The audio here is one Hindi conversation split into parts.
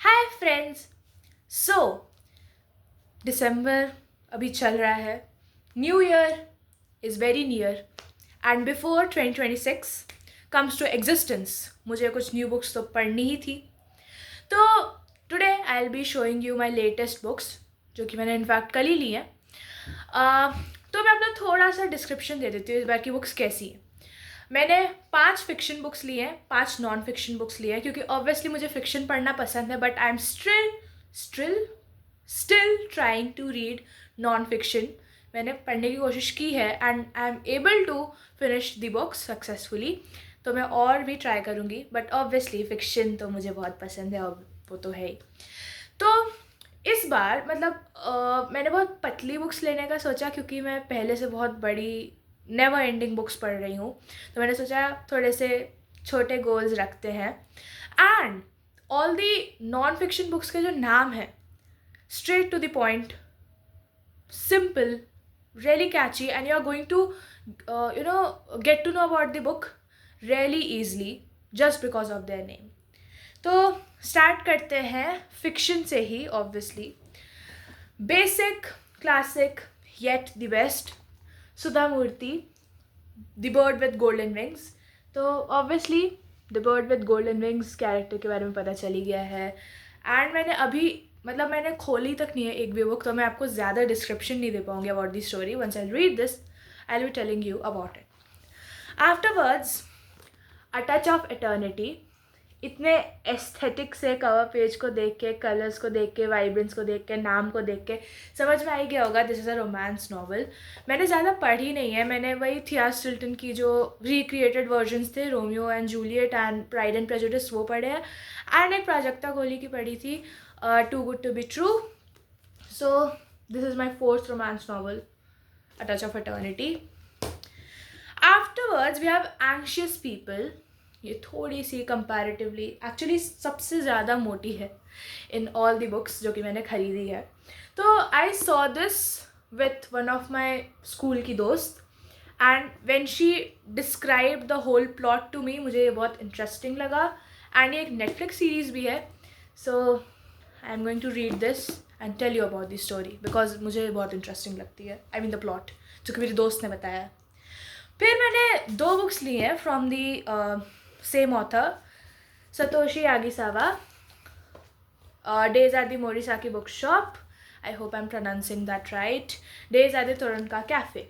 Hi friends. सो दिसंबर अभी चल रहा है, new year is very near and before 2026 comes to existence मुझे कुछ न्यू बुक्स तो पढ़नी ही थी। तो today I will be showing you my latest books जो कि मैंने इनफैक्ट कल ही ली हैं। तो मैं अपना थोड़ा सा डिस्क्रिप्शन दे देती हूँ इस बार की बुक्स कैसी हैं। मैंने 5 फिक्शन बुक्स लिए हैं, 5 नॉन फिक्शन बुक्स लिए हैं क्योंकि ऑब्वियसली मुझे फिक्शन पढ़ना पसंद है, but I am still trying to read non fiction. मैंने पढ़ने की कोशिश की है and I am able to finish the books successfully. तो मैं और भी ट्राई करूँगी, बट ऑब्वियसली फिक्शन तो मुझे बहुत पसंद है और वो तो है ही। तो इस बार मैंने बहुत पतली बुक्स लेने का सोचा क्योंकि मैं पहले से बहुत बड़ी नेवर एंडिंग बुक्स पढ़ रही हूँ। तो मैंने सोचा थोड़े से छोटे गोल्स रखते हैं। And all the non fiction books के जो नाम है, straight to the point, simple, really catchy, and you're going to get to know about the book really easily just because of their name. तो स्टार्ट करते हैं फिक्शन से ही। Obviously basic classic yet the best, Sudha Murty, the bird with golden wings. तो obviously the bird with golden wings character के बारे में पता चल ही गया है। एंड मैंने अभी मैंने खोली तक नहीं है एक भी बुक, तो मैं आपको ज़्यादा डिस्क्रिप्शन नहीं दे पाऊँगी about the story. Once I read this I will be telling you about it. Afterwards a touch of eternity. इतने एस्थेटिक से कवर पेज को देख के, कलर्स को देख के, वाइब्रेंस को देख के, नाम को देख के समझ में आ ही गया होगा this is a romance novel. मैंने ज़्यादा पढ़ी नहीं है, मैंने वही थिया स्टिल्टन की जो रिक्रिएटेड वर्जन्स थे, Romeo and Juliet and pride and prejudice, वो पढ़े हैं। एंड एक प्राजक्ता कोहली की पढ़ी थी, too good to be true. So this is my fourth romance novel, a touch of eternity. Afterwards we have anxious people. ये थोड़ी सी कंपैरेटिवली एक्चुअली सबसे ज़्यादा मोटी है इन ऑल दी बुक्स जो कि मैंने ख़रीदी है। तो I saw this with one of my school की दोस्त and when she describe the whole plot to me, मुझे ये बहुत इंटरेस्टिंग लगा। एंड ये एक नेटफ्लिक्स सीरीज़ भी है। So I am going to read this and tell you about the story because मुझे बहुत इंटरेस्टिंग लगती है, आई मीन द प्लॉट, जो कि मेरी दोस्त ने बताया। फिर मैंने 2 बुक्स ली हैं from the same author, Satoshi Yagisawa, days at the Morisaki book shop, I hope I am pronouncing that right, days at the Toronto cafe.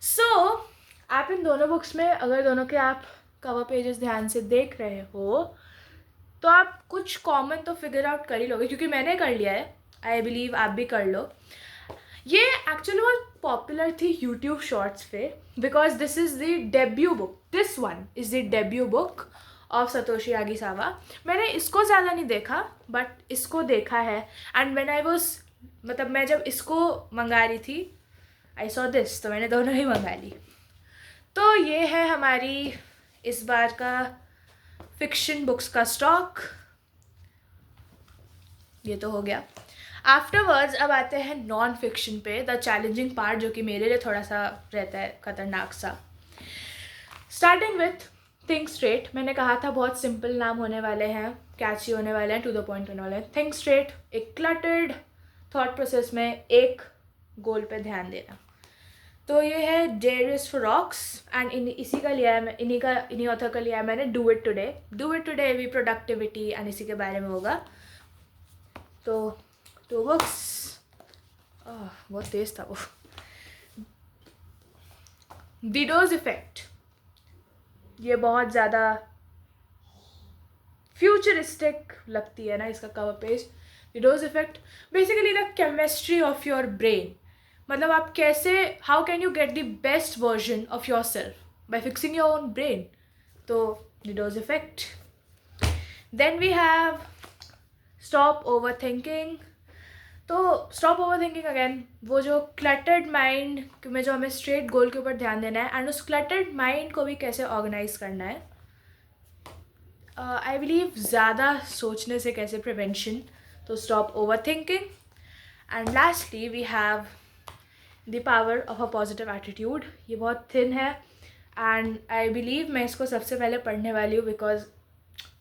सो आप इन दोनों बुक्स में अगर दोनों के आप कवर पेजेस ध्यान से देख रहे हो तो आप कुछ कॉमन तो फिगर आउट कर ही लोगे, क्योंकि मैंने कर लिया है, आई बिलीव आप भी कर लो। ये एक्चुअली बहुत पॉपुलर थी यूट्यूब शॉर्ट्स पे because this is the debut book, this one is the debut book of Satoshi Yagisawa. मैंने इसको ज़्यादा नहीं देखा बट इसको देखा है। एंड व्हेन आई वाज मैं जब इसको मंगा रही थी आई सॉ दिस, तो मैंने दोनों ही मंगा ली। तो ये है हमारी इस बार का फिक्शन बुक्स का स्टॉक। ये तो हो गया। आफ्टरवर्ड्स अब आते हैं नॉन फिक्शन पे, द चैलेंजिंग पार्ट, जो कि मेरे लिए थोड़ा सा रहता है खतरनाक सा। Starting with think straight. मैंने कहा था बहुत सिंपल नाम होने वाले हैं, कैची होने वाले हैं, टू द पॉइंट होने वाले हैं। थिंक स्ट्रेट, एक क्लटर्ड थॉट प्रोसेस में एक गोल पे ध्यान देना। तो ये है डेरियस फॉरॉक्स एंड इसी का लिया है, इन्हीं ऑथर का लिया है मैंने, डू इट टुडे भी प्रोडक्टिविटी एंड इसी के बारे में होगा। तो 2 बुक्स, बहुत तेज था वो। डिडोज इफेक्ट, ये बहुत ज़्यादा फ्यूचरिस्टिक लगती है ना इसका cover page. The dose effect basically the chemistry of your brain, मतलब आप कैसे, how can you get the best version of yourself by fixing your own brain. तो the dose effect. Then we have stop over thinking. तो स्टॉप ओवर थिंकिंग अगेन, वो जो क्लटर्ड माइंड में जो हमें स्ट्रेट गोल के ऊपर ध्यान देना है एंड उस क्लटर्ड माइंड को भी कैसे ऑर्गेनाइज करना है। आई बिलीव ज़्यादा सोचने से कैसे प्रिवेंशन, तो stop over thinking. And lastly we have the power of a positive attitude. ये बहुत थिन है एंड आई बिलीव मैं इसको सबसे पहले पढ़ने वाली हूँ बिकॉज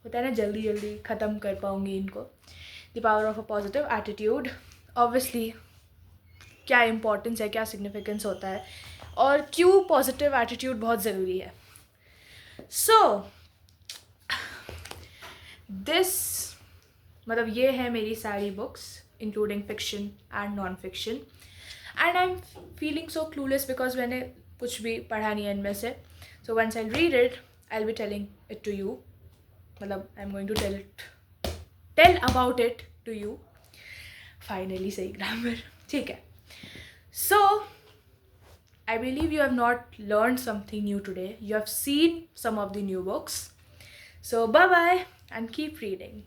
होता है ना जल्दी जल्दी ख़त्म कर पाऊँगी इनको। The power of a positive attitude. Obviously क्या इम्पोर्टेंस है, क्या सिग्निफिकेंस होता है और क्यों पॉजिटिव एटीट्यूड बहुत ज़रूरी है. सो दिस मतलब ये है मेरी सारी books including fiction and non fiction. And I am feeling so clueless because मैंने कुछ भी पढ़ा नहीं है इनमें से. So once I read it I will be telling it to you. मतलब I am going to tell about it to you. Finally सही ग्रामर. ठीक है. So, I believe you have not learned something new today. You have seen some of the new books. So, bye-bye and keep reading.